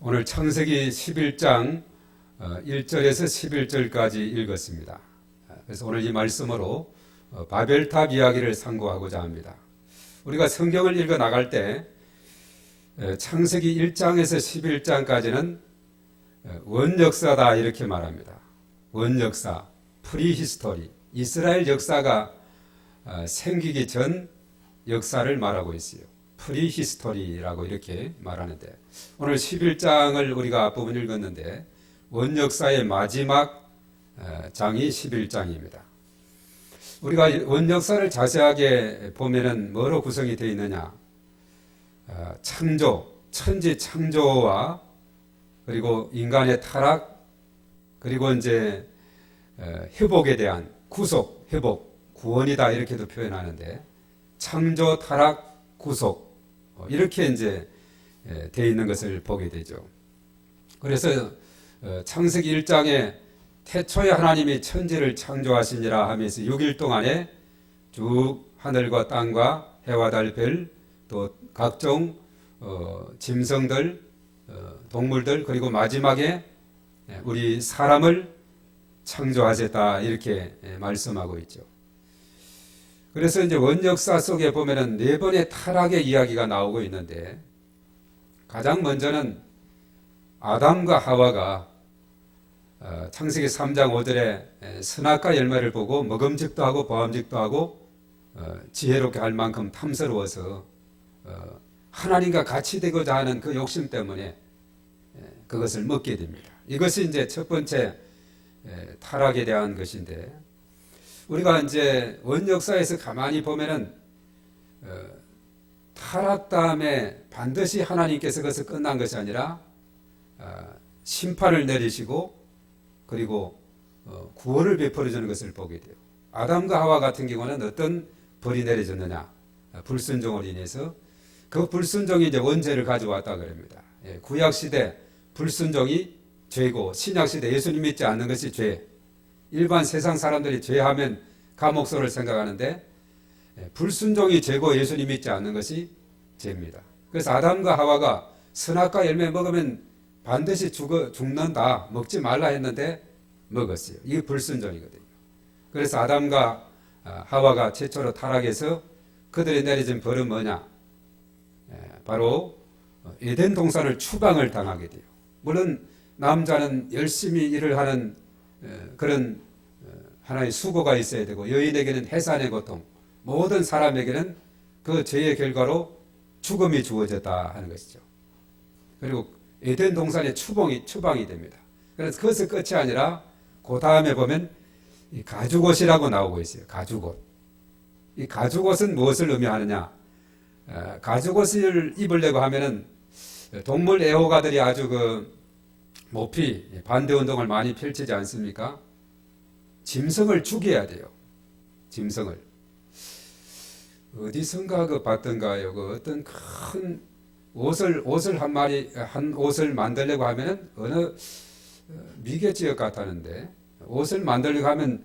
오늘 창세기 11장 1절에서 11절까지 읽었습니다. 그래서 오늘 이 말씀으로 바벨탑 이야기를 상고하고자 합니다. 우리가 성경을 읽어 나갈 때 창세기 1장에서 11장까지는 원역사다 이렇게 말합니다. 원역사, 프리히스토리, 이스라엘 역사가 생기기 전 역사를 말하고 있어요. 프리히스토리라고 이렇게 말하는데, 오늘 11장을 우리가 앞부분 읽었는데 원역사의 마지막 장이 11장입니다. 우리가 원역사를 자세하게 보면은 뭐로 구성이 되어 있느냐? 창조, 천지 창조와 그리고 인간의 타락, 그리고 이제 회복에 대한 구속, 회복, 구원이다 이렇게도 표현하는데, 창조, 타락, 구속 이렇게 이제 되어 있는 것을 보게 되죠. 그래서 창세기 1장에 태초에 하나님이 천지를 창조하시니라 하면서 6일 동안에 쭉 하늘과 땅과 해와 달, 별, 또 각종 짐승들, 동물들, 그리고 마지막에 우리 사람을 창조하셨다 이렇게 말씀하고 있죠. 그래서 이제 원역사 속에 보면은 4번의 타락의 이야기가 나오고 있는데, 가장 먼저는 아담과 하와가 창세기 3장 5절에 선악과 열매를 보고 먹음직도 하고 보암직도 하고 지혜롭게 할 만큼 탐스러워서 하나님과 같이 되고자 하는 그 욕심 때문에 그것을 먹게 됩니다. 이것이 이제 첫 번째 타락에 대한 것인데, 우리가 이제 원역사에서 가만히 보면은 타락 다음에 반드시 하나님께서 그것을 끝난 것이 아니라 심판을 내리시고 그리고 구원을 베풀어 주는 것을 보게 돼요. 아담과 하와 같은 경우는 어떤 벌이 내려졌느냐? 불순종으로 인해서 그 불순종이 이제 원죄를 가져왔다 그럽니다. 구약 시대 불순종이 죄고, 신약 시대 예수님 믿지 않는 것이 죄. 일반 세상 사람들이 죄하면 감옥소를 생각하는데, 불순종이 죄고 예수님 믿지 않는 것이 죄입니다. 그래서 아담과 하와가 선악과 열매 먹으면 반드시 죽는다, 먹지 말라 했는데 먹었어요. 이게 불순종이거든요. 그래서 아담과 하와가 최초로 타락해서 그들이 내려진 벌은 뭐냐? 바로 에덴 동산을 추방을 당하게 돼요. 물론 남자는 열심히 일을 하는 그런 하나의 수고가 있어야 되고, 여인에게는 해산의 고통, 모든 사람에게는 그 죄의 결과로 죽음이 주어졌다 하는 것이죠. 그리고 에덴 동산의 추방이 됩니다. 그래서 그것은 끝이 아니라 그 다음에 보면 이 가죽옷이라고 나오고 있어요. 가죽옷. 이 가죽옷은 무엇을 의미하느냐? 가죽옷을 입으려고 하면은 동물 애호가들이 아주 모피 반대 운동을 많이 펼치지 않습니까? 짐승을 죽여야 돼요. 짐승을. 어디선가 봤던가요? 어떤 큰 옷을 한 옷을 만들려고 하면은 어느 미개 지역 같다는데, 옷을 만들려고 하면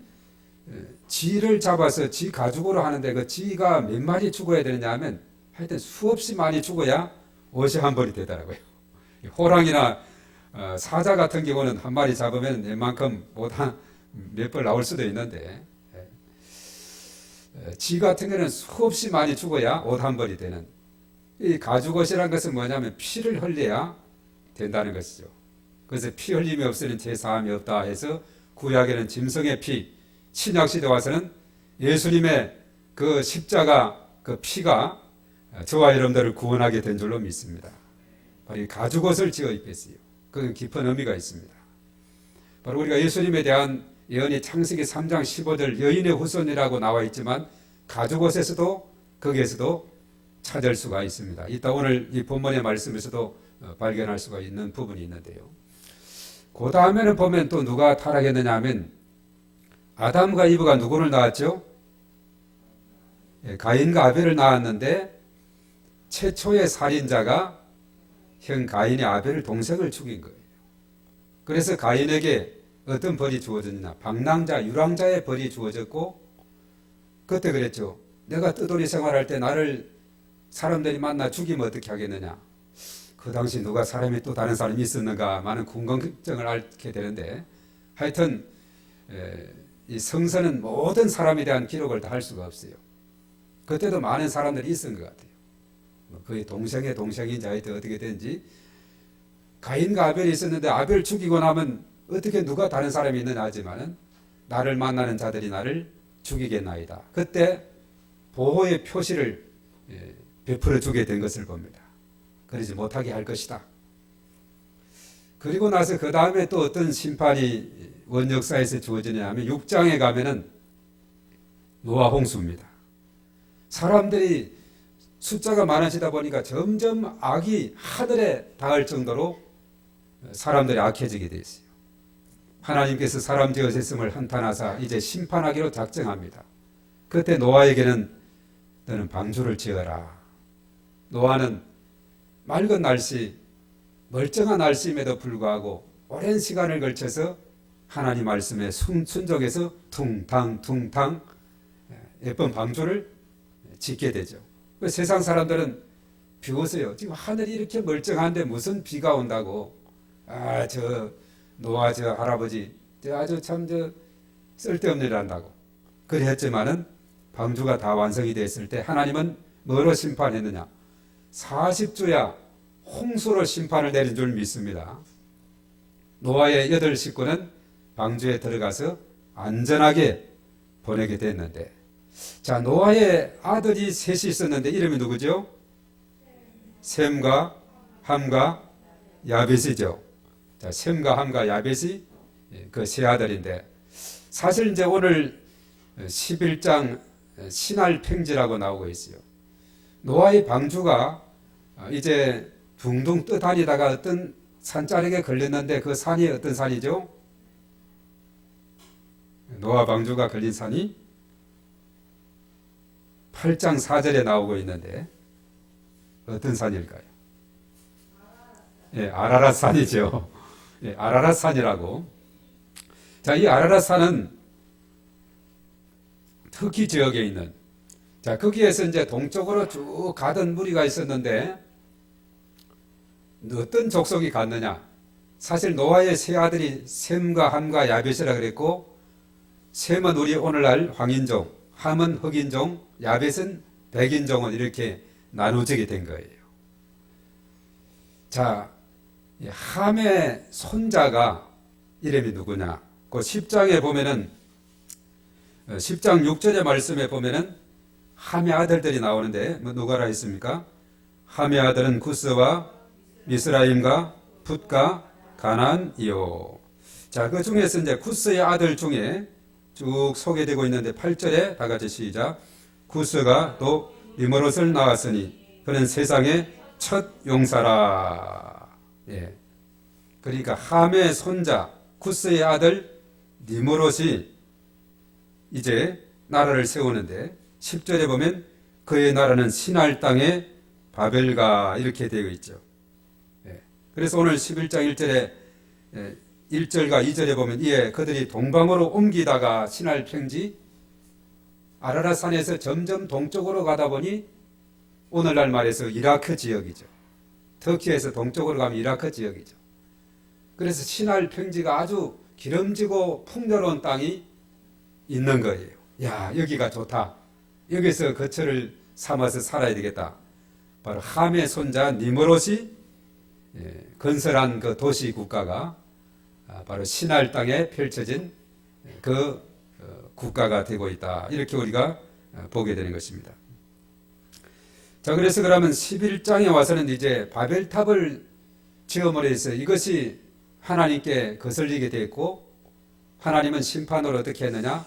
쥐를 잡아서 쥐 가죽으로 하는데, 그 쥐가 몇 마리 죽어야 되느냐 하면 하여튼 수없이 많이 죽어야 옷이 한 벌이 되더라고요. 호랑이나 사자 같은 경우는 한 마리 잡으면 웬만큼 옷 몇 벌 나올 수도 있는데, 쥐 같은 경우는 수없이 많이 죽어야 옷 한 벌이 되는, 이 가죽옷이라는 것은 뭐냐면 피를 흘려야 된다는 것이죠. 그래서 피 흘림이 없으면 제사함이 없다 해서 구약에는 짐승의 피, 신약시대 와서는 예수님의 그 십자가 그 피가 저와 여러분들을 구원하게 된 줄로 믿습니다. 바로 이 가죽옷을 지어 입혔어요. 그 깊은 의미가 있습니다. 바로 우리가 예수님에 대한 예언이 창세기 3장 15절 여인의 후손이라고 나와 있지만, 가죽옷에서도 거기에서도 찾을 수가 있습니다. 이따 오늘 이 본문의 말씀에서도 발견할 수가 있는 부분이 있는데요. 그 다음에는 보면 또 누가 타락했느냐 하면 아담과 이브가 누구를 낳았죠? 가인과 아벨을 낳았는데, 최초의 살인자가 형 가인이 아벨을 동생을 죽인 거예요. 그래서 가인에게 어떤 벌이 주어졌냐? 방랑자, 유랑자의 벌이 주어졌고, 그때 그랬죠. 내가 뜨돌이 생활할 때 나를 사람들이 만나 죽이면 어떻게 하겠느냐? 그 당시 누가 사람이 또 다른 사람이 있었는가 많은 궁금증을 앓게 되는데 하여튼 이 성서는 모든 사람에 대한 기록을 다 할 수가 없어요. 그때도 많은 사람들이 있은 것 같아요. 거의 동생의 동생인지 하여튼 어떻게 된지 가인과 아벨이 있었는데 아벨 죽이고 나면 어떻게 누가 다른 사람이 있느냐 하지만은 나를 만나는 자들이 나를 죽이겠나이다. 그때 보호의 표시를 베풀어 주게 된 것을 봅니다. 그러지 못하게 할 것이다. 그리고 나서 그 다음에 또 어떤 심판이 원역사에서 주어지냐 하면 6장에 가면은 노아 홍수입니다. 사람들이 숫자가 많아지다 보니까 점점 악이 하늘에 닿을 정도로 사람들이 악해지게 되어 있어요. 하나님께서 사람 지으셨음을 한탄하사 이제 심판하기로 작정합니다. 그때 노아에게는 너는 방주를 지어라. 노아는 맑은 날씨, 멀쩡한 날씨임에도 불구하고 오랜 시간을 걸쳐서 하나님 말씀에 순종해서 퉁탕 예쁜 방주를 짓게 되죠. 세상 사람들은 비웃어요. 지금 하늘이 이렇게 멀쩡한데 무슨 비가 온다고. 저 노아 저 할아버지 아주 참 쓸데없는 일 한다고. 그랬지만은 방주가 다 완성이 됐을 때 하나님은 뭐로 심판했느냐? 40주야 홍수로 심판을 내린 줄 믿습니다. 노아의 8 식구는 방주에 들어가서 안전하게 보내게 됐는데, 자, 노아의 아들이 셋이 있었는데 이름이 누구죠? 셈과 함과 야벳이죠. 자, 셈과 함과 야벳이 그 세 아들인데, 사실 이제 오늘 11장 신할 팽지라고 나오고 있어요. 노아의 방주가 이제 둥둥 떠다니다가 어떤 산자락에 걸렸는데 그 산이 어떤 산이죠? 노아 방주가 걸린 산이 8장 4절에 나오고 있는데 어떤 산일까요? 예, 아라랏 산이죠. 예, 아라랏 산이라고. 자, 이 아라랏 산은 터키 지역에 있는, 자, 거기에서 이제 동쪽으로 쭉 가던 무리가 있었는데 어떤 족속이 갔느냐? 사실 노아의 세 아들이 셈과 함과 야벳이라 그랬고, 셈은 우리 오늘날 황인종, 함은 흑인종, 야벳은 백인종은 이렇게 나누어지게 된 거예요. 자, 함의 손자가 이름이 누구냐? 그 10장에 보면은 10장 6절의 말씀에 보면은 함의 아들들이 나오는데 뭐 누가라 있습니까? 함의 아들은 구스와 미스라임과 풋과 가나안이요. 자, 그 중에서 이제 구스의 아들 중에 쭉 소개되고 있는데 8절에 다 같이 시작. 구스가 또 리모롯을 낳았으니 그는 세상의 첫 용사라. 예. 그러니까 함의 손자 구스의 아들 리모롯이 이제 나라를 세우는데 10절에 보면 그의 나라는 신할 땅의 바벨가 이렇게 되어 있죠. 예. 그래서 오늘 11장 1절에 1절과 2절에 보면 이에 그들이 동방으로 옮기다가 신할 평지 아라랏 산에서 점점 동쪽으로 가다 보니 오늘날 말해서 이라크 지역이죠. 터키에서 동쪽으로 가면 이라크 지역이죠. 그래서 신할 평지가 아주 기름지고 풍요로운 땅이 있는 거예요. 야, 여기가 좋다. 여기서 거처를 삼아서 살아야 되겠다. 바로 함의 손자 니므롯이 건설한 그 도시 국가가 바로 신할 땅에 펼쳐진 그 국가가 되고 있다. 이렇게 우리가 보게 되는 것입니다. 자, 그래서 그러면 11장에 와서는 이제 바벨탑을 지음으로 해서 이것이 하나님께 거슬리게 됐고, 하나님은 심판으로 어떻게 했느냐?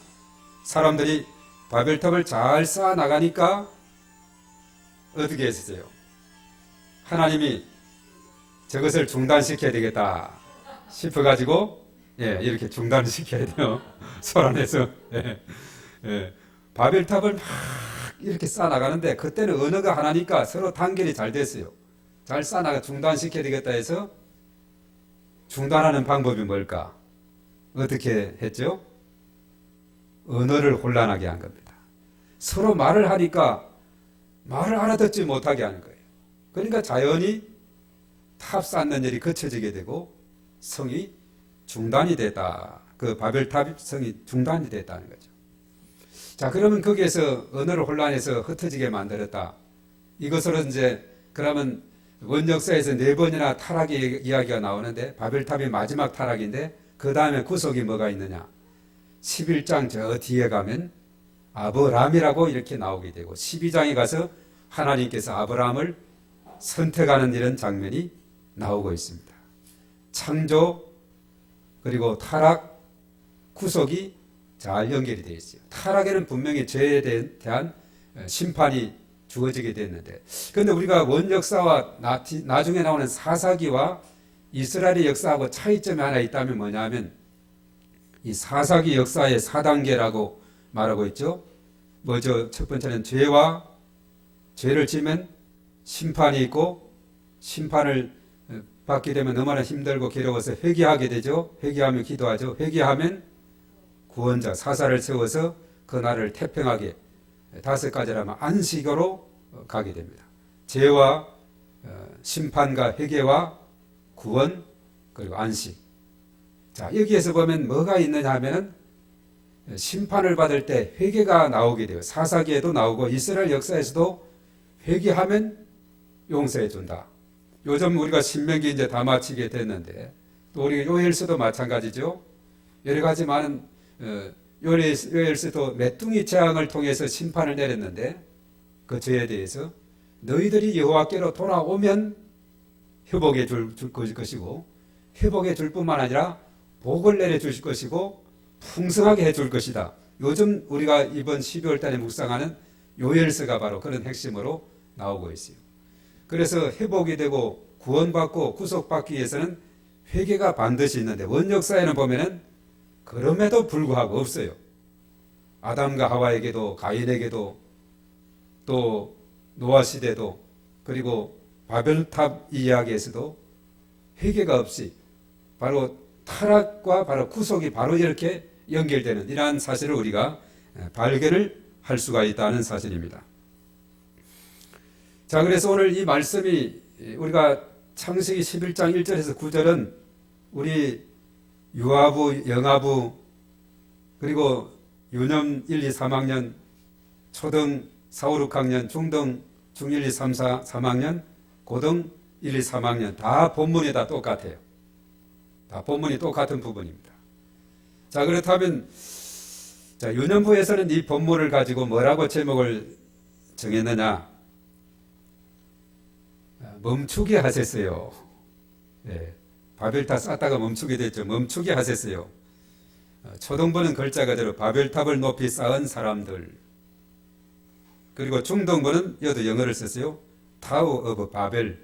사람들이 바벨탑을 잘 쌓아 나가니까 어떻게 했어요? 하나님이 저것을 중단시켜야 되겠다 싶어가지고 이렇게 중단을 시켜야 돼요. 소란해서 바벨탑을 막 이렇게 쌓아나가는데 그때는 언어가 하나니까 서로 단결이 잘 됐어요. 잘 쌓아나가 중단시켜야 되겠다 해서 중단하는 방법이 뭘까? 어떻게 했죠? 언어를 혼란하게 한 겁니다. 서로 말을 하니까 말을 알아듣지 못하게 하는 거예요. 그러니까 자연히 탑 쌓는 일이 거쳐지게 되고 성이 중단이 됐다. 그 바벨탑 성이 중단이 됐다는 거죠. 자, 그러면 거기에서 언어를 혼란해서 흩어지게 만들었다. 이것으로 이제 그러면 원역사에서 4번이나 타락의 이야기가 나오는데 바벨탑이 마지막 타락인데 그 다음에 구속이 뭐가 있느냐? 11장 저 뒤에 가면 아브라함이라고 이렇게 나오게 되고 12장에 가서 하나님께서 아브라함을 선택하는 이런 장면이 나오고 있습니다. 창조 그리고 타락, 구속이 잘 연결이 되어 있어요. 타락에는 분명히 죄에 대한 심판이 주어지게 됐는데, 그런데 우리가 원역사와 나중에 나오는 사사기와 이스라엘의 역사하고 차이점이 하나 있다면 뭐냐면 이 사사기 역사의 4단계라고 말하고 있죠. 뭐죠? 첫 번째는 죄를 지면 심판이 있고, 심판을 받게 되면 너무나 힘들고 괴로워서 회개하게 되죠. 회개하면 기도하죠. 회개하면 구원자 사사를 세워서 그 나라를 태평하게 5가지라면 안식으로 가게 됩니다. 죄와 심판과 회개와 구원 그리고 안식. 자, 여기에서 보면 뭐가 있느냐 하면은 심판을 받을 때 회개가 나오게 돼요. 사사기에도 나오고 이스라엘 역사에서도 회개하면 용서해 준다. 요즘 우리가 신명기 이제 다 마치게 됐는데 또 우리 요엘서도 마찬가지죠. 여러 가지 많은 요엘서도 메뚜기 재앙을 통해서 심판을 내렸는데 그 죄에 대해서 너희들이 여호와께로 돌아오면 회복해 줄 것이고 회복해 줄 뿐만 아니라 복을 내려 주실 것이고 풍성하게 해 줄 것이다. 요즘 우리가 이번 12월 달에 묵상하는 요엘서가 바로 그런 핵심으로 나오고 있어요. 그래서 회복이 되고 구원받고 구속받기 위해서는 회개가 반드시 있는데 원역사에는 보면은 그럼에도 불구하고 없어요. 아담과 하와에게도 가인에게도 또 노아 시대도 그리고 바벨탑 이야기에서도 회개가 없이 바로 타락과 바로 구속이 바로 이렇게 연결되는 이러한 사실을 우리가 발견을 할 수가 있다는 사실입니다. 자, 그래서 오늘 이 말씀이 우리가 창세기 11장 1절에서 9절은 우리 유아부, 영아부 그리고 유년 1, 2, 3학년, 초등 4, 5, 6학년, 중등 중 1, 2, 3, 4, 3학년, 고등 1, 2, 3학년 다 본문이 다 똑같아요. 다 본문이 똑같은 부분입니다. 자, 그렇다면 자, 유년부에서는 이 본문을 가지고 뭐라고 제목을 정했느냐? 멈추게 하셨어요. 네, 바벨탑 쌓다가 멈추게 됐죠. 멈추게 하셨어요. 초등부는 글자 그대로 바벨탑을 높이 쌓은 사람들. 그리고 중등부는 여도 영어를 썼어요. 타워 오브 바벨.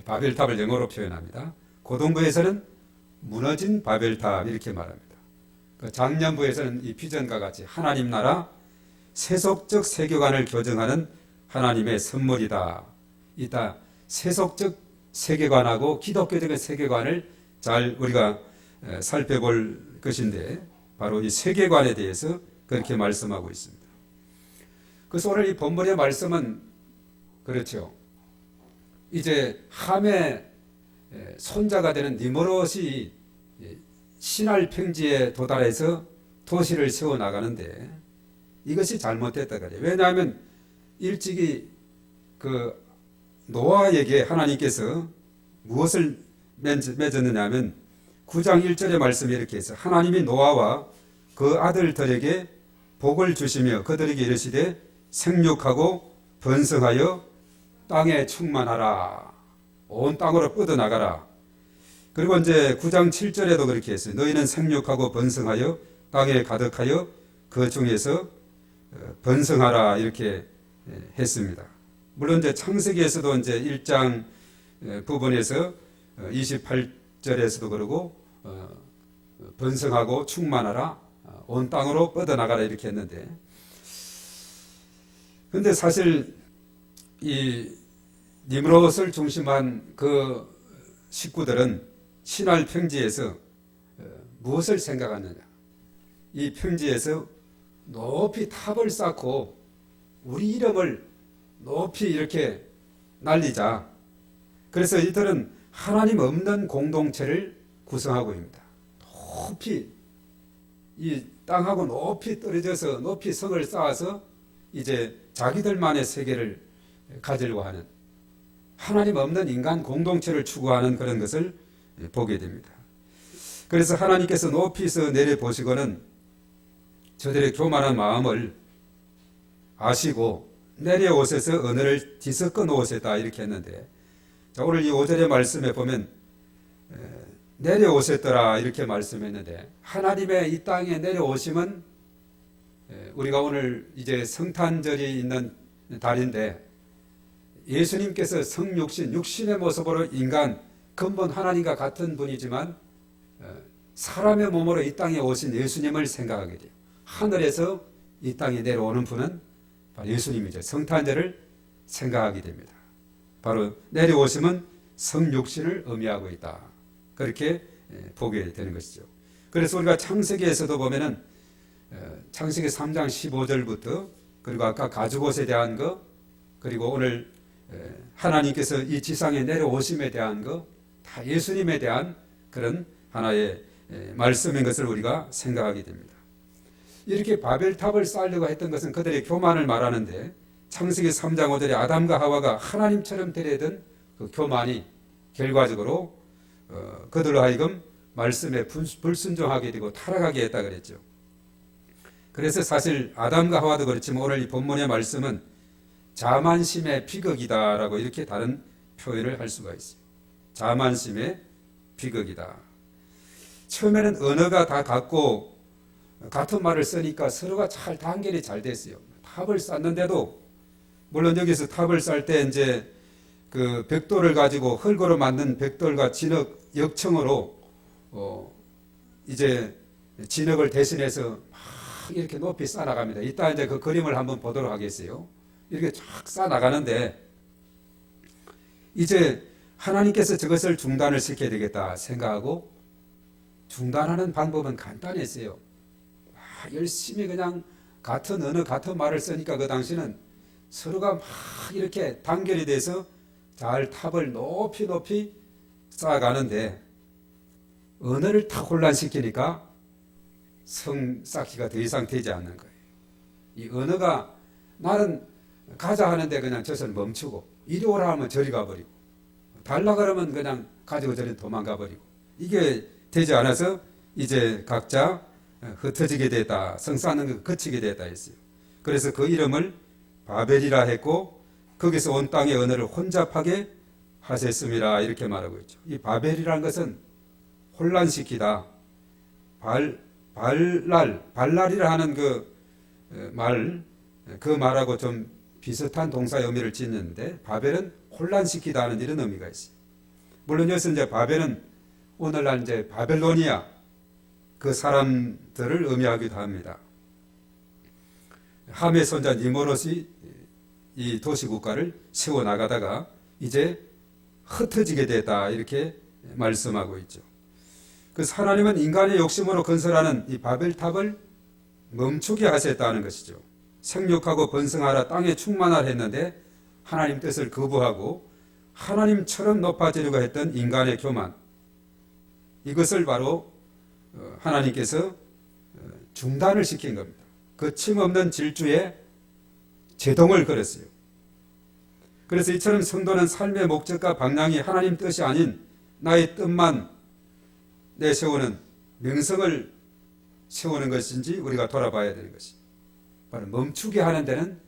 바벨탑을 영어로 표현합니다. 고등부에서는 무너진 바벨탑 이렇게 말합니다. 장년부에서는 이 비전과 같이 하나님 나라 세속적 세계관을 교정하는 하나님의 선물이다. 이따 세속적 세계관하고 기독교적인 세계관을 잘 우리가 살펴볼 것인데 바로 이 세계관에 대해서 그렇게 말씀하고 있습니다. 그래서 오늘 이 본문의 말씀은 그렇죠. 이제 함의 손자가 되는 니므롯이 신할 평지에 도달해서 도시를 세워 나가는데 이것이 잘못됐다 그래요. 왜냐하면 일찍이 그 노아에게 하나님께서 무엇을 맺었느냐 하면 9장 1절의 말씀이 이렇게 해서 하나님이 노아와 그 아들들에게 복을 주시며 그들에게 이르시되 생육하고 번성하여 땅에 충만하라. 온 땅으로 뻗어나가라. 그리고 이제 9장 7절에도 그렇게 했어요. 너희는 생육하고 번성하여 땅에 가득하여 그 중에서 번성하라. 이렇게 했습니다. 물론 이제 창세기에서도 이제 1장 부분에서 28절에서도 그러고 번성하고 충만하라. 온 땅으로 뻗어나가라. 이렇게 했는데 근데 사실 이 니므롯을 중심한 그 식구들은 신할 평지에서 무엇을 생각하느냐? 이 평지에서 높이 탑을 쌓고 우리 이름을 높이 이렇게 날리자. 그래서 이들은 하나님 없는 공동체를 구성하고 있습니다. 높이 이 땅하고 높이 떨어져서 높이 성을 쌓아서 이제 자기들만의 세계를 가지려고 하는 하나님 없는 인간 공동체를 추구하는 그런 것을 보게 됩니다. 그래서 하나님께서 높이서 내려보시고는 저들의 교만한 마음을 아시고 내려오셔서 언어를 뒤섞어 놓으셨다 이렇게 했는데, 자, 오늘 이 5절의 말씀에 보면 내려오셨더라 이렇게 말씀했는데, 하나님의 이 땅에 내려오심은 우리가 오늘 이제 성탄절이 있는 달인데 예수님께서 성육신, 육신의 모습으로 인간, 근본 하나님과 같은 분이지만 사람의 몸으로 이 땅에 오신 예수님을 생각하게 돼요. 하늘에서 이 땅에 내려오는 분은 바로 예수님이죠. 성탄절을 생각하게 됩니다. 바로 내려오심은 성육신을 의미하고 있다. 그렇게 보게 되는 것이죠. 그래서 우리가 창세기에서도 보면은 창세기 3장 15절부터 그리고 아까 가죽옷에 대한 거, 그리고 오늘 하나님께서 이 지상에 내려오심에 대한 거, 다 예수님에 대한 그런 하나의 말씀인 것을 우리가 생각하게 됩니다. 이렇게 바벨탑을 쌓으려고 했던 것은 그들의 교만을 말하는데, 창세기 3장 5절에 아담과 하와가 하나님처럼 되려던 그 교만이 결과적으로 그들로 하여금 말씀에 불순종하게 되고 타락하게 했다 그랬죠. 그래서 사실 아담과 하와도 그렇지만 오늘 이 본문의 말씀은 자만심의 비극이다라고 이렇게 다른 표현을 할 수가 있어요. 자만심의 비극이다. 처음에는 언어가 다 같고 같은 말을 쓰니까 서로가 잘 단결이 잘 됐어요. 탑을 쌓는데도, 물론 여기서 탑을 쌓을 때 이제 그 벽돌을 가지고 흙으로 만든 벽돌과 진흙 역청으로 이제 진흙을 대신해서 막 이렇게 높이 쌓아 나갑니다. 이따 이제 그 그림을 한번 보도록 하겠어요. 이렇게 쫙 쌓아 나가는데 이제 하나님께서 저것을 중단을 시켜야 되겠다 생각하고 중단하는 방법은 간단했어요. 열심히 그냥 같은 언어, 같은 말을 쓰니까 그 당시는 서로가 막 이렇게 단결이 돼서 잘 탑을 높이 높이 쌓아가는데 언어를 다 혼란시키니까 성 쌓기가 더 이상 되지 않는 거예요. 이 언어가 나는 가자 하는데 그냥 저선 멈추고, 이리 오라 하면 저리 가버리고, 달라 그러면 그냥 가지고 저리 도망가 버리고, 이게 되지 않아서 이제 각자 흩어지게 됐다. 성 쌓는 거 그치게 됐다 했어요. 그래서 그 이름을 바벨이라 했고 거기서 온 땅의 언어를 혼잡하게 하셨음이라 이렇게 말하고 있죠. 이 바벨이라는 것은 혼란시키다. 발랄이라 하는 그 말하고 좀 비슷한 동사의 의미를 짓는데, 바벨은 혼란시키다 하는 이런 의미가 있어요. 물론 여기서 이제 바벨은 오늘날 이제 바벨로니아 그 사람들을 의미하기도 합니다. 함의 손자 니무롯이 이 도시국가를 세워 나가다가 이제 흩어지게 됐다 이렇게 말씀하고 있죠. 그래서 하나님은 인간의 욕심으로 건설하는 이 바벨탑을 멈추게 하셨다는 것이죠. 생육하고 번성하라, 땅에 충만하라 했는데 하나님 뜻을 거부하고 하나님처럼 높아지려고 했던 인간의 교만, 이것을 바로 하나님께서 중단을 시킨 겁니다. 거침없는 질주에 제동을 걸었어요. 그래서 이처럼 성도는 삶의 목적과 방향이 하나님 뜻이 아닌 나의 뜻만 내세우는 명성을 세우는 것인지 우리가 돌아봐야 되는 것이, 바로 멈추게 하는 데는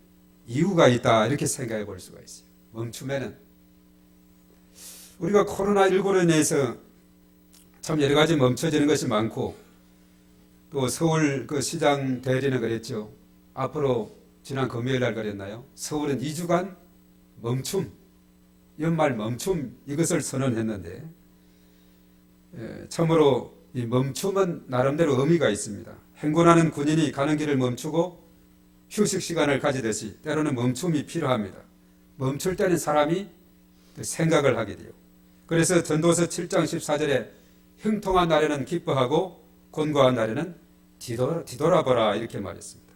이유가 있다 이렇게 생각해 볼 수가 있어요. 멈추면은 우리가 코로나19로 인해서 참 여러 가지 멈춰지는 것이 많고, 또 서울 그 시장 대리는 그랬죠. 앞으로 지난 금요일 날 그랬나요? 서울은 2주간 멈춤, 연말 멈춤 이것을 선언했는데, 참으로 이 멈춤은 나름대로 의미가 있습니다. 행군하는 군인이 가는 길을 멈추고 휴식 시간을 가지듯이 때로는 멈춤이 필요합니다. 멈출 때는 사람이 생각을 하게 돼요. 그래서 전도서 7장 14절에 형통한 날에는 기뻐하고 곤고한 날에는 뒤돌아보라 이렇게 말했습니다.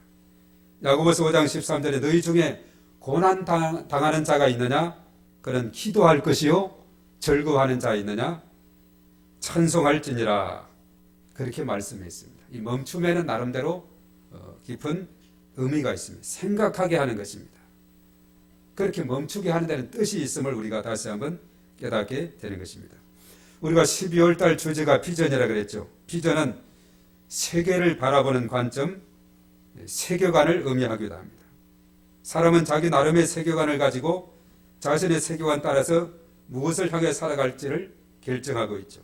야고보서 5장 13절에 너희 중에 고난 당하는 자가 있느냐? 그는 기도할 것이요 즐거워하는 자 있느냐? 찬송할지니라. 그렇게 말씀했습니다. 이 멈춤에는 나름대로 깊은 의미가 있습니다. 생각하게 하는 것입니다. 그렇게 멈추게 하는 데는 뜻이 있음을 우리가 다시 한번 깨닫게 되는 것입니다. 우리가 12월 달 주제가 비전이라 그랬죠. 비전은 세계를 바라보는 관점, 세계관을 의미하기도 합니다. 사람은 자기 나름의 세계관을 가지고 자신의 세계관 따라서 무엇을 향해 살아갈지를 결정하고 있죠.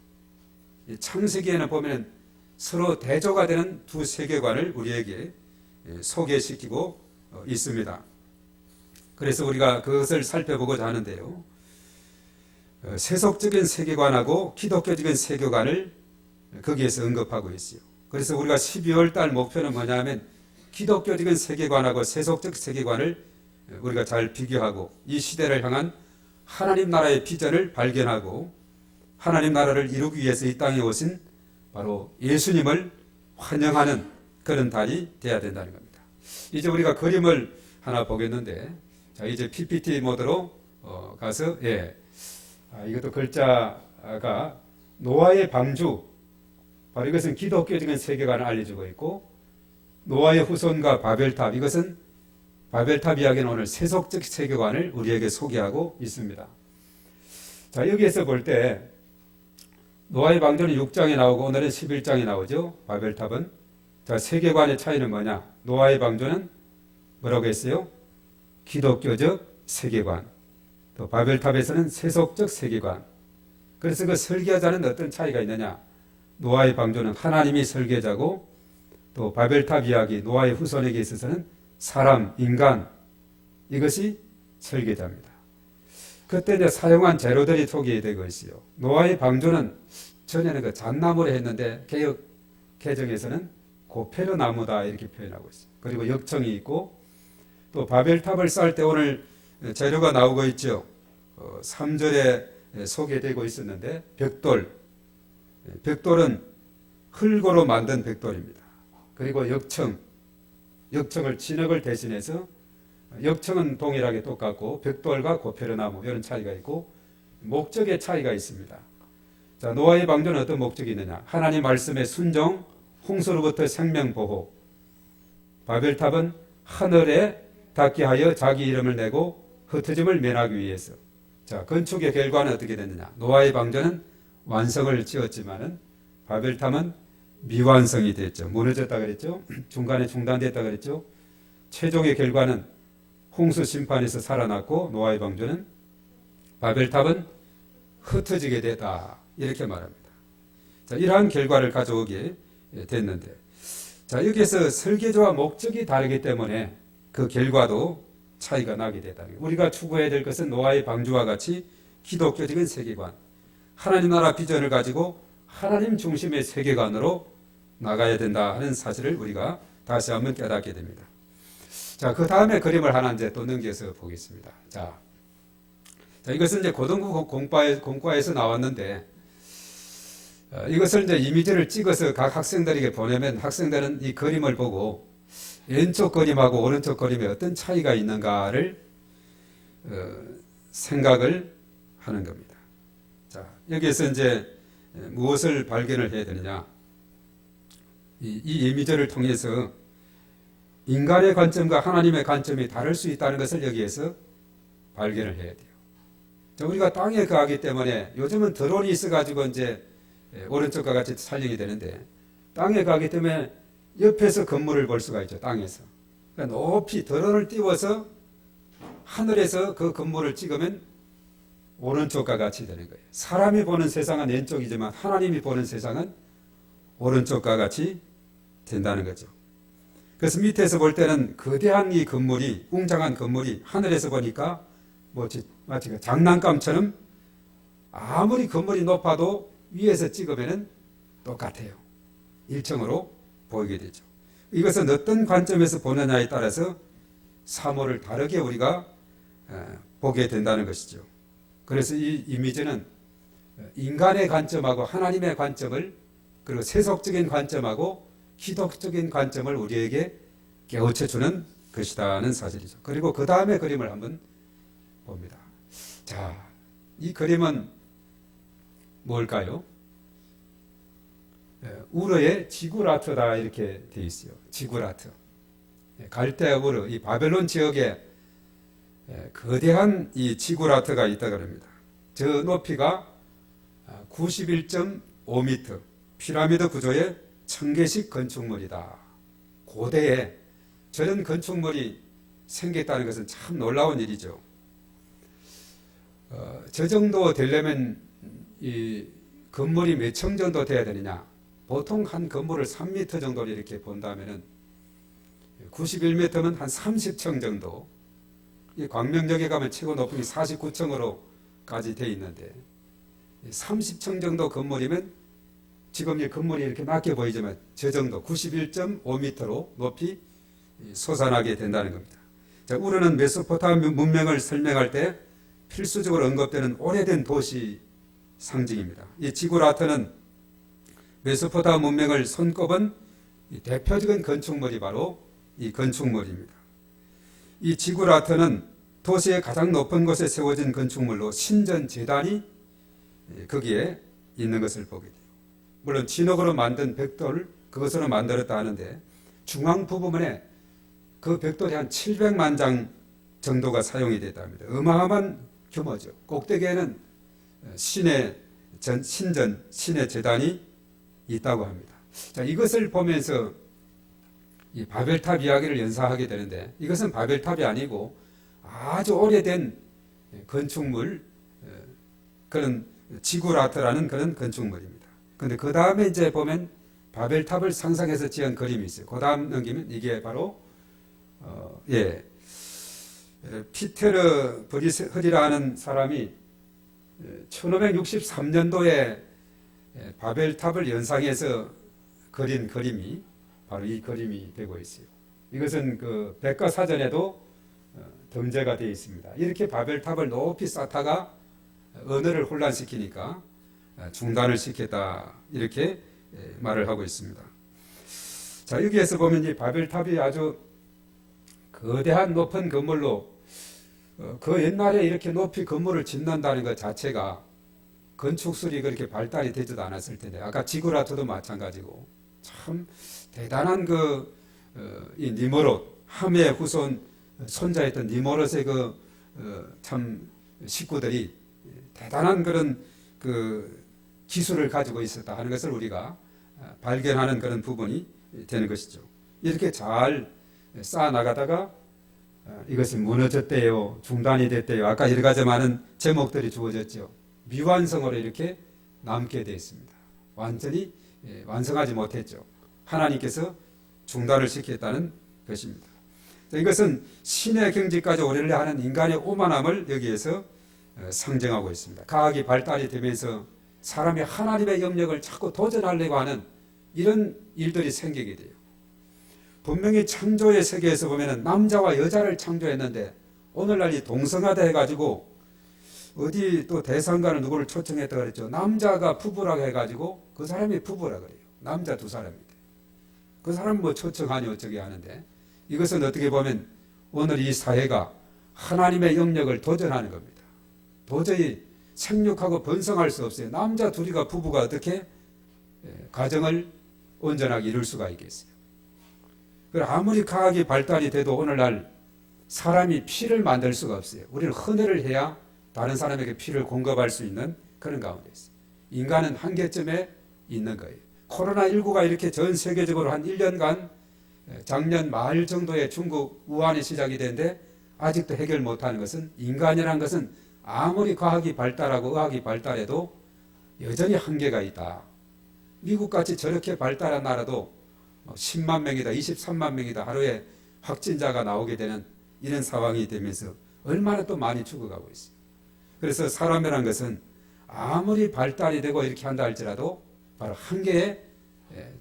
창세기에는 보면 서로 대조가 되는 두 세계관을 우리에게 소개시키고 있습니다. 그래서 우리가 그것을 살펴보고자 하는데요. 세속적인 세계관하고 기독교적인 세계관을 거기에서 언급하고 있어요. 그래서 우리가 12월 달 목표는 뭐냐면 기독교적인 세계관하고 세속적 세계관을 우리가 잘 비교하고 이 시대를 향한 하나님 나라의 비전을 발견하고 하나님 나라를 이루기 위해서 이 땅에 오신 바로 예수님을 환영하는 그런 달이 돼야 된다는 겁니다. 이제 우리가 그림을 하나 보겠는데, 자 이제 PPT 모드로 가서 이것도 글자가 노아의 방주, 바로 이것은 기독교적인 세계관을 알려주고 있고, 노아의 후손과 바벨탑, 이것은 바벨탑 이야기는 오늘 세속적 세계관을 우리에게 소개하고 있습니다. 자 여기에서 볼 때 노아의 방주는 6장에 나오고 오늘은 11장에 나오죠. 바벨탑은. 자 세계관의 차이는 뭐냐? 노아의 방주는 뭐라고 했어요? 기독교적 세계관. 또 바벨탑에서는 세속적 세계관. 그래서 그 설계자는 어떤 차이가 있느냐? 노아의 방주는 하나님이 설계자고, 또 바벨탑 이야기 노아의 후손에게 있어서는 사람, 인간, 이것이 설계자입니다. 그때 이제 사용한 재료들이 소개되고 있어요. 노아의 방주는 전에는 그 잣나무로 했는데 개역 개정에서는 고페르 나무다 이렇게 표현하고 있어요. 그리고 역청이 있고, 또 바벨탑을 쌓을 때 오늘 재료가 나오고 있죠. 3절에 소개되고 있었는데 벽돌, 벽돌은 흙으로 만든 벽돌입니다. 그리고 역청을 진흙을 대신해서, 역청은 동일하게 똑같고 벽돌과 고페르나무 이런 차이가 있고 목적의 차이가 있습니다. 자 노아의 방주는 어떤 목적이 있느냐? 하나님 말씀의 순종, 홍수로부터 생명 보호. 바벨탑은 하늘에 닿게 하여 자기 이름을 내고 흩어짐을 면하기 위해서. 자 건축의 결과는 어떻게 됐느냐? 노아의 방주는 완성을 지었지만은 바벨탑은 미완성이 됐죠. 무너졌다 그랬죠. 중간에 중단됐다 그랬죠. 최종의 결과는 홍수 심판에서 살아났고 노아의 방주는, 바벨탑은 흩어지게 됐다 이렇게 말합니다. 자 이러한 결과를 가져오게 됐는데, 자 여기에서 설계자와 목적이 다르기 때문에 그 결과도 차이가 나게 됐다는 거예요. 우리가 추구해야 될 것은 노아의 방주와 같이 기독교적인 세계관, 하나님 나라 비전을 가지고 하나님 중심의 세계관으로 나가야 된다 하는 사실을 우리가 다시 한번 깨닫게 됩니다. 자, 그 다음에 그림을 하나 이제 또 넘겨서 보겠습니다. 자 이것은 이제 고등부 공과에서 나왔는데, 이것을 이제 이미지를 찍어서 각 학생들에게 보내면 학생들은 이 그림을 보고 왼쪽 그림하고 오른쪽 그림에 어떤 차이가 있는가를 생각을 하는 겁니다. 자, 여기에서 이제 무엇을 발견을 해야 되느냐? 이 이미지를 통해서 인간의 관점과 하나님의 관점이 다를 수 있다는 것을 여기에서 발견을 해야 돼요. 자, 우리가 땅에 거하기 때문에 요즘은 드론이 있어가지고 이제 오른쪽과 같이 촬영이 되는데, 땅에 가기 때문에 옆에서 건물을 볼 수가 있죠. 땅에서. 그러니까 높이 드론을 띄워서 하늘에서 그 건물을 찍으면 오른쪽과 같이 되는 거예요. 사람이 보는 세상은 왼쪽이지만 하나님이 보는 세상은 오른쪽과 같이 된다는 거죠. 그래서 밑에서 볼 때는 거대한 이 건물이, 웅장한 건물이 하늘에서 보니까 마치 장난감처럼 아무리 건물이 높아도 위에서 찍으면 똑같아요. 일정으로 보이게 되죠. 이것은 어떤 관점에서 보느냐에 따라서 사물을 다르게 우리가 보게 된다는 것이죠. 그래서 이 이미지는 인간의 관점하고 하나님의 관점을, 그리고 세속적인 관점하고 기독적인 관점을 우리에게 깨우쳐 주는 것이라는 사실이죠. 그리고 그 다음에 그림을 한번 봅니다. 자, 이 그림은 뭘까요? 우르의 지구라트다 이렇게 되어 있어요. 지구라트. 갈대 우르, 이 바벨론 지역에 거대한 이 지구라트가 있다고 합니다. 저 높이가 91.5m, 피라미드 구조의 청계식 건축물이다. 고대에 저런 건축물이 생겼다는 것은 참 놀라운 일이죠. 저 정도 되려면 이 건물이 몇 층 정도 돼야 되느냐? 보통 한 건물을 3m 정도로 이렇게 본다면은 91m면 한 30층 정도. 이 광명역에 가면 최고 높은 게 49층으로까지 돼 있는데 30층 정도 건물이면 지금 이 건물이 이렇게 낮게 보이지만 저 정도 91.5m로 높이 솟아나게 된다는 겁니다. 자, 우르는 메소포타미아 문명을 설명할 때 필수적으로 언급되는 오래된 도시 상징입니다. 이 지구라트는 메소포타미아 문명을 손꼽은 대표적인 건축물이 바로 이 건축물입니다. 이 지구라트는 도시의 가장 높은 곳에 세워진 건축물로 신전 제단이 거기에 있는 것을 보게 돼요. 물론 진흙으로 만든 벽돌 그것으로 만들었다 하는데 중앙 부분에 그 벽돌이 한 700만 장 정도가 사용이 됐다 합니다. 어마어마한 규모죠. 꼭대기에는 신의 제단이 있다고 합니다. 자, 이것을 보면서 이 바벨탑 이야기를 연상하게 되는데 이것은 바벨탑이 아니고 아주 오래된 건축물, 그런 지구라트라는 그런 건축물입니다. 그런데 그 다음에 이제 보면 바벨탑을 상상해서 지은 그림이 있어요. 그 다음 넘기면 이게 바로 피테르 브리스흐리라는 사람이 1563년도에 바벨탑을 연상해서 그린 그림이 바로 이 그림이 되고 있어요. 이것은 그 백과사전에도 등재가 되어 있습니다. 이렇게 바벨탑을 높이 쌓다가 언어를 혼란시키니까 중단을 시켰다 이렇게 말을 하고 있습니다. 자, 여기에서 보면 이 바벨탑이 아주 거대한 높은 건물로 그 옛날에 이렇게 높이 건물을 짓는다는 것 자체가 건축술이 그렇게 발달이 되지도 않았을 텐데 아까 지구라트도 마찬가지고 참 대단한 이 니모롯 함의 후손 손자였던 니모롯의 참 식구들이 대단한 그런 기술을 가지고 있었다 하는 것을 우리가 발견하는 그런 부분이 되는 것이죠. 이렇게 잘 쌓아 나가다가 이것이 무너졌대요, 중단이 됐대요. 아까 여러 가지 많은 제목들이 주어졌죠. 미완성으로 이렇게 남게 되어 있습니다. 완전히 완성하지 못했죠. 하나님께서 중단을 시켰다는 것입니다. 이것은 신의 경지까지 오르려 하는 인간의 오만함을 여기에서 상징하고 있습니다. 과학이 발달이 되면서 사람이 하나님의 영역을 자꾸 도전하려고 하는 이런 일들이 생기게 돼요. 분명히 창조의 세계에서 보면 남자와 여자를 창조했는데 오늘날 이 동성화돼 해가지고 어디 또 대상가는 누구를 초청했다 그랬죠. 남자가 부부라고 해가지고 그 사람이 부부라 그래요. 남자 두 사람인데 그 사람 뭐 초청하니 어쩌게 하는데 이것은 어떻게 보면 오늘 이 사회가 하나님의 영역을 도전하는 겁니다. 도저히 생육하고 번성할 수 없어요. 남자 둘이가 부부가 어떻게 가정을 온전하게 이룰 수가 있겠어요. 아무리 과학이 발달이 돼도 오늘날 사람이 피를 만들 수가 없어요. 우리는 헌혈을 해야 다른 사람에게 피를 공급할 수 있는 그런 가운데 있어요. 인간은 한계점에 있는 거예요. 코로나19가 이렇게 전 세계적으로 한 1년간 작년 말 정도에 중국 우한에 시작이 되는데 아직도 해결 못하는 것은 인간이라는 것은 아무리 과학이 발달하고 의학이 발달해도 여전히 한계가 있다. 미국같이 저렇게 발달한 나라도 10만 명이다, 23만 명이다 하루에 확진자가 나오게 되는 이런 상황이 되면서 얼마나 또 많이 죽어가고 있어요. 그래서 사람이라는 것은 아무리 발달이 되고 이렇게 한다 할지라도 바로 한계에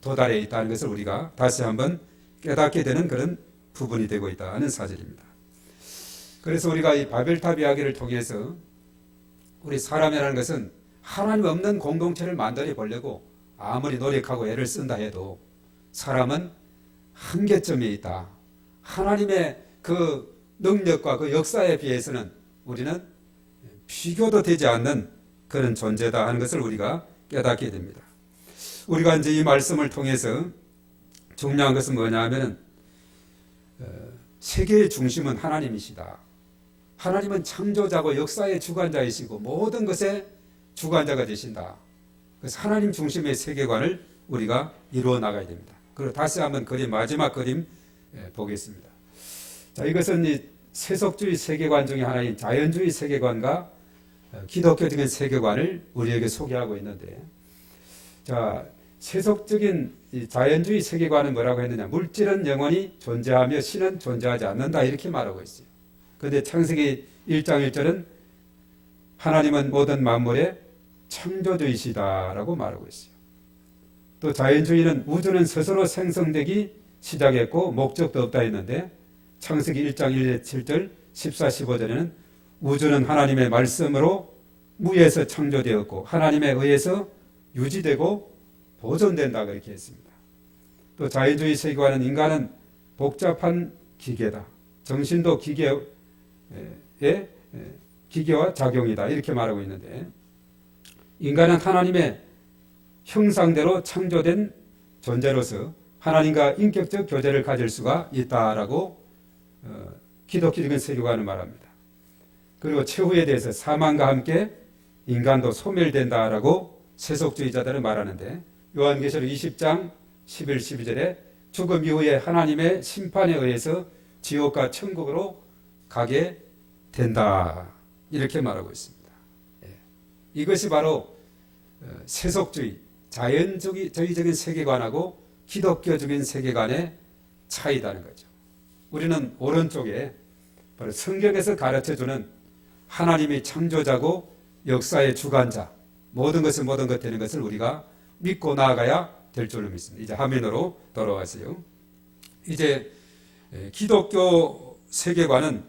도달해 있다는 것을 우리가 다시 한번 깨닫게 되는 그런 부분이 되고 있다는 사실입니다. 그래서 우리가 이 바벨탑 이야기를 통해서 우리 사람이라는 것은 하나님 없는 공동체를 만들어 보려고 아무리 노력하고 애를 쓴다 해도 사람은 한계점에 있다. 하나님의 그 능력과 그 역사에 비해서는 우리는 비교도 되지 않는 그런 존재다 하는 것을 우리가 깨닫게 됩니다. 우리가 이제 이 말씀을 통해서 중요한 것은 뭐냐 하면 세계의 중심은 하나님이시다. 하나님은 창조자고 역사의 주관자이시고 모든 것의 주관자가 되신다. 그래서 하나님 중심의 세계관을 우리가 이루어 나가야 됩니다. 그리고 다시 한번 마지막 그림 보겠습니다. 자, 이것은 이 세속주의 세계관 중에 하나인 자연주의 세계관과 기독교적인 세계관을 우리에게 소개하고 있는데, 자, 세속적인 이 자연주의 세계관은 뭐라고 했느냐? 물질은 영원히 존재하며 신은 존재하지 않는다, 이렇게 말하고 있어요. 그런데 창세기 1장 1절은 하나님은 모든 만물의 창조주이시다라고 말하고 있어요. 또 자연주의는 우주는 스스로 생성되기 시작했고 목적도 없다 했는데, 창세기 1장 1절 7절 14, 15절에는 우주는 하나님의 말씀으로 무에서 창조되었고 하나님에 의해서 유지되고 보존된다, 그렇게 했습니다. 또 자연주의 세계관은 인간은 복잡한 기계다. 정신도 기계와 작용이다, 이렇게 말하고 있는데, 인간은 하나님의 형상대로 창조된 존재로서 하나님과 인격적 교제를 가질 수가 있다라고 기독교적인 세계관을 말합니다. 그리고 최후에 대해서 사망과 함께 인간도 소멸된다라고 세속주의자들은 말하는데, 요한계시록 20장 11, 12절에 죽음 이후에 하나님의 심판에 의해서 지옥과 천국으로 가게 된다, 이렇게 말하고 있습니다. 이것이 바로 세속주의, 자연주의적인 세계관하고 기독교적인 세계관의 차이다는 거죠. 우리는 오른쪽에 바로 성경에서 가르쳐주는 하나님이 창조자고 역사의 주관자, 모든 것을 모든 것 되는 것을 우리가 믿고 나아가야 될 줄로 믿습니다. 이제 화면으로 돌아가세요. 이제 기독교 세계관은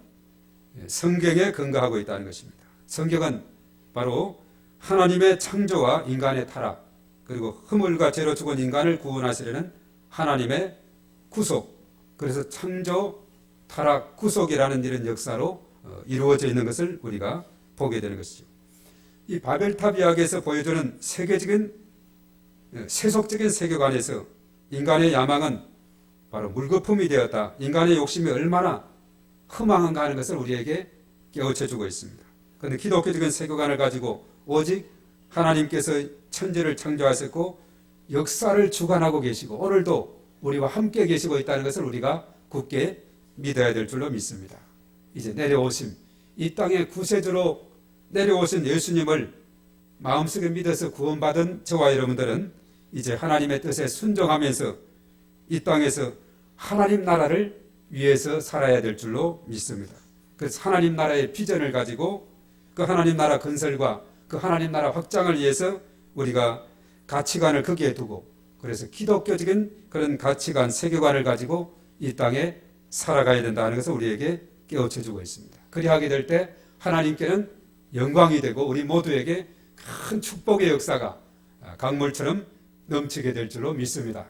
성경에 근거하고 있다는 것입니다. 성경은 바로 하나님의 창조와 인간의 타락, 그리고 허물과 죄로 죽은 인간을 구원하시려는 하나님의 구속, 그래서 창조, 타락, 구속이라는 이런 역사로 이루어져 있는 것을 우리가 보게 되는 것이죠. 이 바벨탑 이야기에서 보여주는 세속적인 세계관에서 인간의 야망은 바로 물거품이 되었다. 인간의 욕심이 얼마나 허망한가 하는 것을 우리에게 깨우쳐주고 있습니다. 그런데 기독교적인 세계관을 가지고 오직 하나님께서 천지를 창조하셨고 역사를 주관하고 계시고 오늘도 우리와 함께 계시고 있다는 것을 우리가 굳게 믿어야 될 줄로 믿습니다. 이제 내려오심, 이 땅에 구세주로 내려오신 예수님을 마음속에 믿어서 구원받은 저와 여러분들은 이제 하나님의 뜻에 순종하면서 이 땅에서 하나님 나라를 위해서 살아야 될 줄로 믿습니다. 그래서 하나님 나라의 비전을 가지고 그 하나님 나라 건설과 그 하나님 나라 확장을 위해서 우리가 가치관을 거기에 두고, 그래서 기독교적인 그런 가치관, 세계관을 가지고 이 땅에 살아가야 된다는 것을 우리에게 깨우쳐주고 있습니다. 그리하게 될 때 하나님께는 영광이 되고 우리 모두에게 큰 축복의 역사가 강물처럼 넘치게 될 줄로 믿습니다.